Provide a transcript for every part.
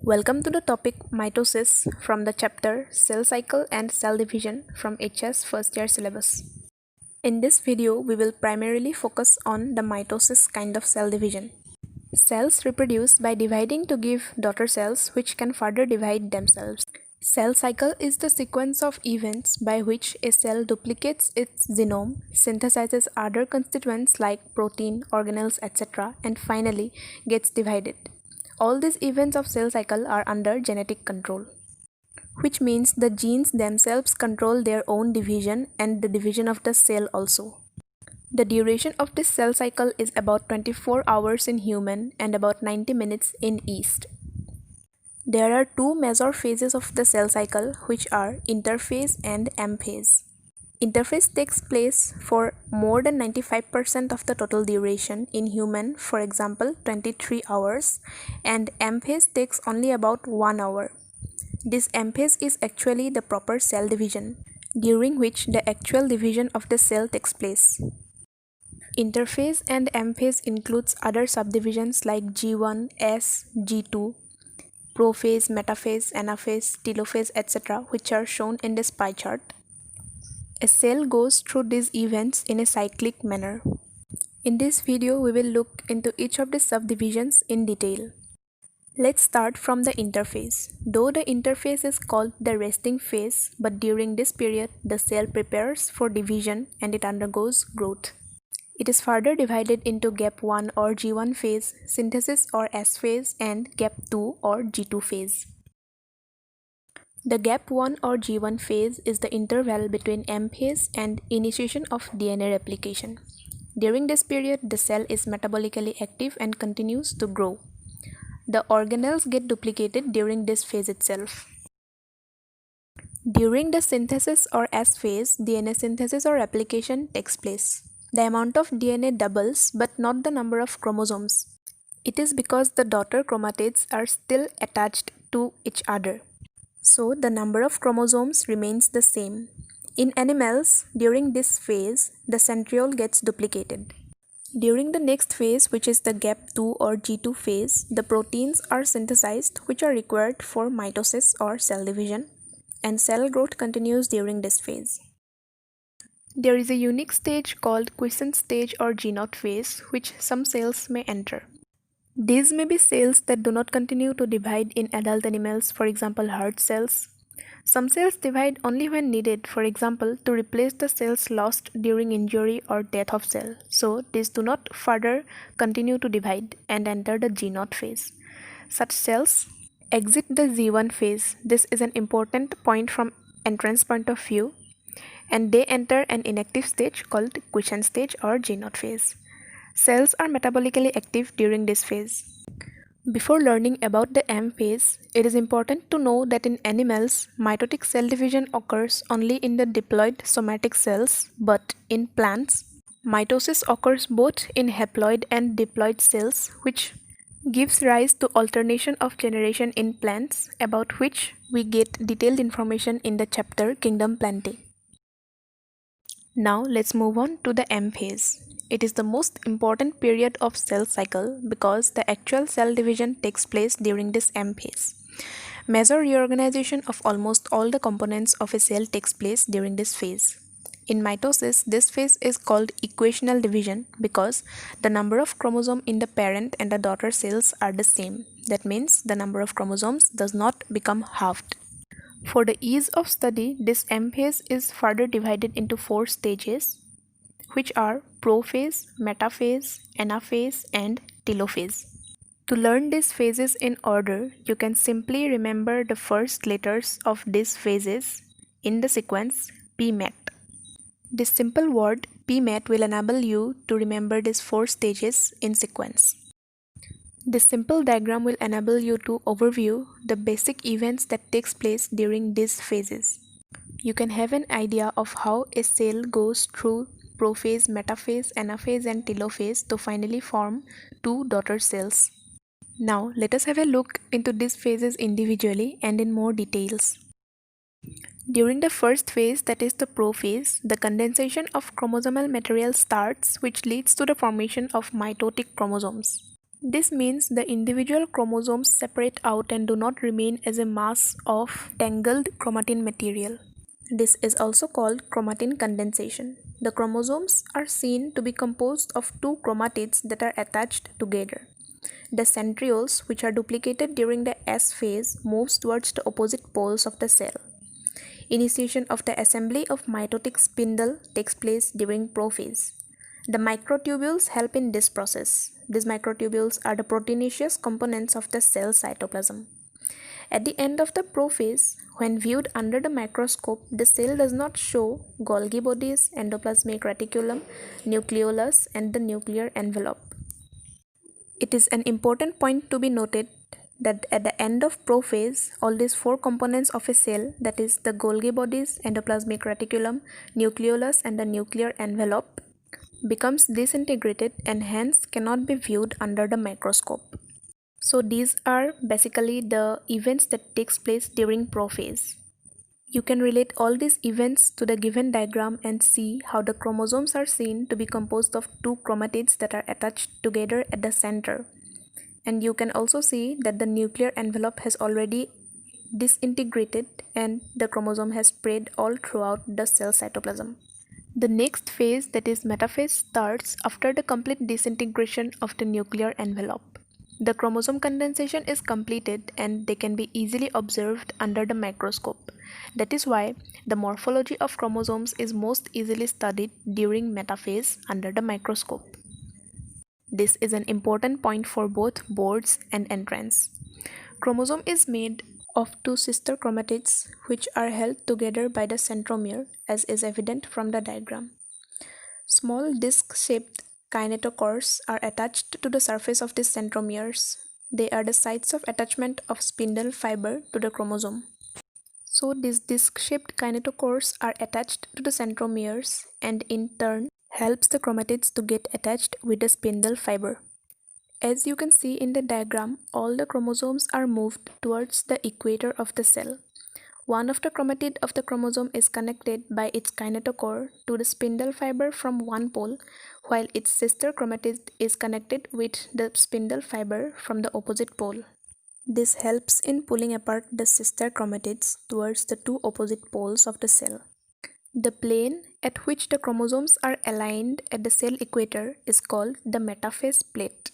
Welcome to the topic mitosis from the chapter Cell Cycle and Cell Division from HS first year syllabus. In this video, we will primarily focus on the mitosis kind of cell division. Cells reproduce by dividing to give daughter cells which can further divide themselves. Cell cycle is the sequence of events by which a cell duplicates its genome, synthesizes other constituents like protein, organelles, etc., and finally gets divided. All these events of cell cycle are under genetic control, which means the genes themselves control their own division and the division of the cell also. The duration of this cell cycle is about 24 hours in human and about 90 minutes in yeast. There are two major phases of the cell cycle, which are interphase and M phase. Interphase takes place for more than 95% of the total duration in human, for example 23 hours, and M phase takes only about 1 hour. This M phase is actually the proper cell division, during which the actual division of the cell takes place. Interphase and M phase includes other subdivisions like G1, S, G2, prophase, metaphase, anaphase, telophase, etc., which are shown in this pie chart. A cell goes through these events in a cyclic manner. In this video, we will look into each of the subdivisions in detail. Let's start from the interphase. Though the interphase is called the resting phase, but during this period, the cell prepares for division and it undergoes growth. It is further divided into gap 1 or G1 phase, synthesis or S phase, and gap 2 or G2 phase. The gap 1 or G1 phase is the interval between M phase and initiation of DNA replication. During this period, the cell is metabolically active and continues to grow. The organelles get duplicated during this phase itself. During the synthesis or S phase, DNA synthesis or replication takes place. The amount of DNA doubles, but not the number of chromosomes. It is because the daughter chromatids are still attached to each other. So, the number of chromosomes remains the same. In animals, during this phase, the centriole gets duplicated. During the next phase, which is the gap 2 or G2 phase, the proteins are synthesized which are required for mitosis or cell division, and cell growth continues during this phase. There is a unique stage called quiescent stage or G0 phase, which some cells may enter. These may be cells that do not continue to divide in adult animals, for example heart cells. Some cells divide only when needed, for example to replace the cells lost during injury or death of cell. So these do not further continue to divide and enter the G0 phase. Such cells exit the G1 phase. This is an important point from entrance point of view, and they enter an inactive stage called quiescent stage or G0 phase. Cells are metabolically active during this phase. Before learning about the M phase, it is important to know that in animals, mitotic cell division occurs only in the diploid somatic cells, but in plants, mitosis occurs both in haploid and diploid cells, which gives rise to alternation of generation in plants, about which we get detailed information in the chapter Kingdom Plantae. Now let's move on to the M phase. It is the most important period of cell cycle because the actual cell division takes place during this M phase. Major reorganization of almost all the components of a cell takes place during this phase. In mitosis, this phase is called equational division because the number of chromosomes in the parent and the daughter cells are the same. That means the number of chromosomes does not become halved. For the ease of study, this M phase is further divided into 4 stages, which are prophase, metaphase, anaphase, and telophase. To learn these phases in order, you can simply remember the first letters of these phases in the sequence PMET. This simple word PMET will enable you to remember these 4 stages in sequence. This simple diagram will enable you to overview the basic events that takes place during these phases. You can have an idea of how a cell goes through prophase, metaphase, anaphase, and telophase to finally form 2 daughter cells. Now let us have a look into these phases individually and in more details. During the first phase, that is the prophase, the condensation of chromosomal material starts, which leads to the formation of mitotic chromosomes. This means the individual chromosomes separate out and do not remain as a mass of tangled chromatin material. This is also called chromatin condensation. The chromosomes are seen to be composed of two chromatids that are attached together. The centrioles, which are duplicated during the S phase, moves towards the opposite poles of the cell. Initiation of the assembly of mitotic spindle takes place during prophase. The microtubules help in this process. These microtubules are the proteinaceous components of the cell cytoplasm. At the end of the prophase, when viewed under the microscope, the cell does not show Golgi bodies, endoplasmic reticulum, nucleolus, and the nuclear envelope. It is an important point to be noted that at the end of prophase, all these four components of a cell, that is the Golgi bodies, endoplasmic reticulum, nucleolus, and the nuclear envelope, becomes disintegrated and hence cannot be viewed under the microscope. So these are basically the events that takes place during prophase. You can relate all these events to the given diagram and see how the chromosomes are seen to be composed of two chromatids that are attached together at the center. And you can also see that the nuclear envelope has already disintegrated and the chromosome has spread all throughout the cell cytoplasm. The next phase, that is metaphase, starts after the complete disintegration of the nuclear envelope. The chromosome condensation is completed and they can be easily observed under the microscope. That is why the morphology of chromosomes is most easily studied during metaphase under the microscope. This is an important point for both boards and entrance. Chromosome is made of two sister chromatids which are held together by the centromere, as is evident from the diagram. Small disc-shaped kinetochores are attached to the surface of these centromeres. They are the sites of attachment of spindle fiber to the chromosome. So these disc-shaped kinetochores are attached to the centromeres and in turn helps the chromatids to get attached with the spindle fiber. As you can see in the diagram, all the chromosomes are moved towards the equator of the cell. One of the chromatid of the chromosome is connected by its kinetochore to the spindle fiber from one pole, while its sister chromatid is connected with the spindle fiber from the opposite pole. This helps in pulling apart the sister chromatids towards the two opposite poles of the cell. The plane at which the chromosomes are aligned at the cell equator is called the metaphase plate.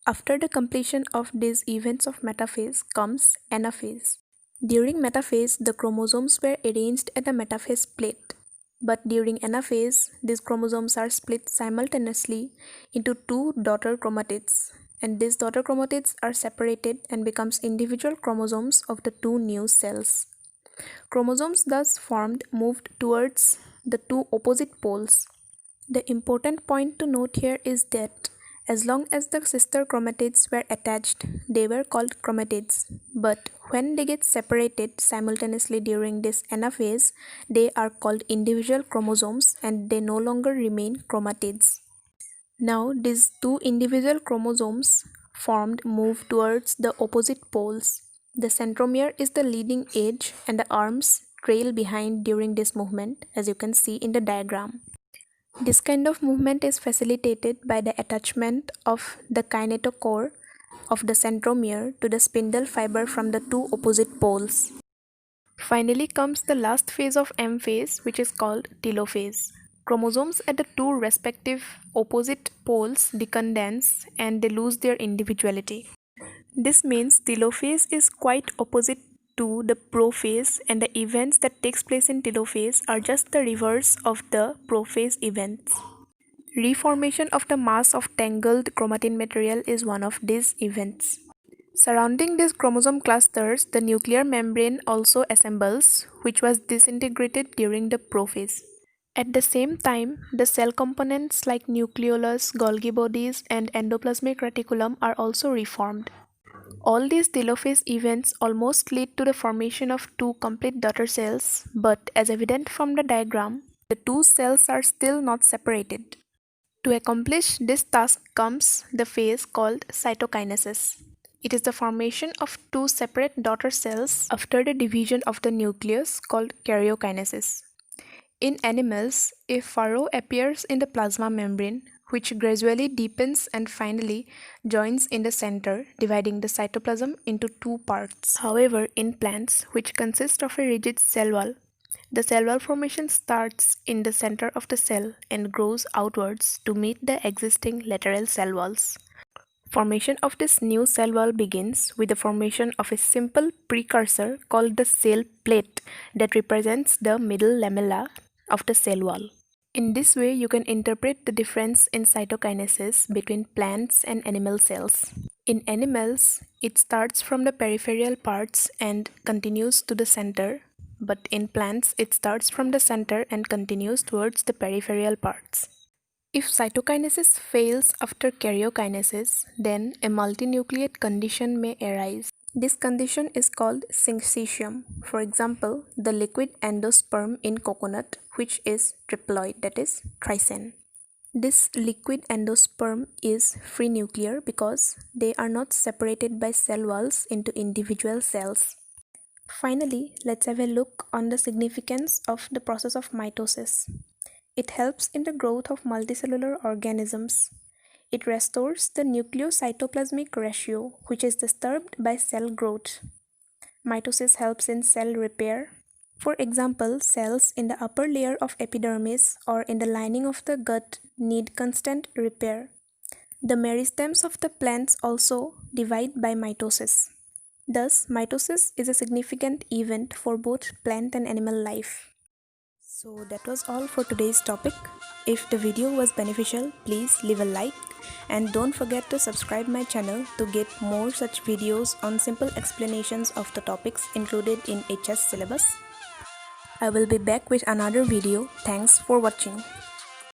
After the completion of these events of metaphase comes anaphase. During metaphase, the chromosomes were arranged at the metaphase plate, but during anaphase, these chromosomes are split simultaneously into two daughter chromatids, and these daughter chromatids are separated and becomes individual chromosomes of the two new cells. Chromosomes thus formed moved towards the two opposite poles. The important point to note here is that as long as the sister chromatids were attached, they were called chromatids, but when they get separated simultaneously during this anaphase, they are called individual chromosomes and they no longer remain chromatids. Now these two individual chromosomes formed move towards the opposite poles. The centromere is the leading edge and the arms trail behind during this movement, as you can see in the diagram. This kind of movement is facilitated by the attachment of the kinetochore of the centromere to the spindle fiber from the two opposite poles. Finally comes the last phase of M phase, which is called telophase. Chromosomes at the two respective opposite poles decondense and they lose their individuality. This means telophase is quite opposite to the prophase, and the events that takes place in telophase are just the reverse of the prophase events. Reformation of the mass of tangled chromatin material is one of these events. Surrounding these chromosome clusters, the nuclear membrane also assembles, which was disintegrated during the prophase. At the same time, the cell components like nucleolus, Golgi bodies, and endoplasmic reticulum are also reformed. All these telophase events almost lead to the formation of two complete daughter cells, but as evident from the diagram, the two cells are still not separated. To accomplish this task comes the phase called cytokinesis. It is the formation of two separate daughter cells after the division of the nucleus called karyokinesis. In animals, a furrow appears in the plasma membrane, which gradually deepens and finally joins in the center, dividing the cytoplasm into two parts. However, in plants, which consist of a rigid cell wall, the cell wall formation starts in the center of the cell and grows outwards to meet the existing lateral cell walls. Formation of this new cell wall begins with the formation of a simple precursor called the cell plate that represents the middle lamella of the cell wall. In this way, you can interpret the difference in cytokinesis between plants and animal cells. In animals, it starts from the peripheral parts and continues to the center, but in plants, it starts from the center and continues towards the peripheral parts. If cytokinesis fails after karyokinesis, then a multinucleate condition may arise. This condition is called syncytium. For example, the liquid endosperm in coconut, which is triploid, that is trisane. This liquid endosperm is free nuclear because they are not separated by cell walls into individual cells. Finally, let's have a look on the significance of the process of mitosis. It helps in the growth of multicellular organisms. It restores the nucleocytoplasmic ratio, which is disturbed by cell growth. Mitosis helps in cell repair. For example, cells in the upper layer of epidermis or in the lining of the gut need constant repair. The meristems of the plants also divide by mitosis. Thus, mitosis is a significant event for both plant and animal life. So that was all for today's topic. If the video was beneficial, please leave a like and don't forget to subscribe my channel to get more such videos on simple explanations of the topics included in HS syllabus. I will be back with another video. Thanks for watching.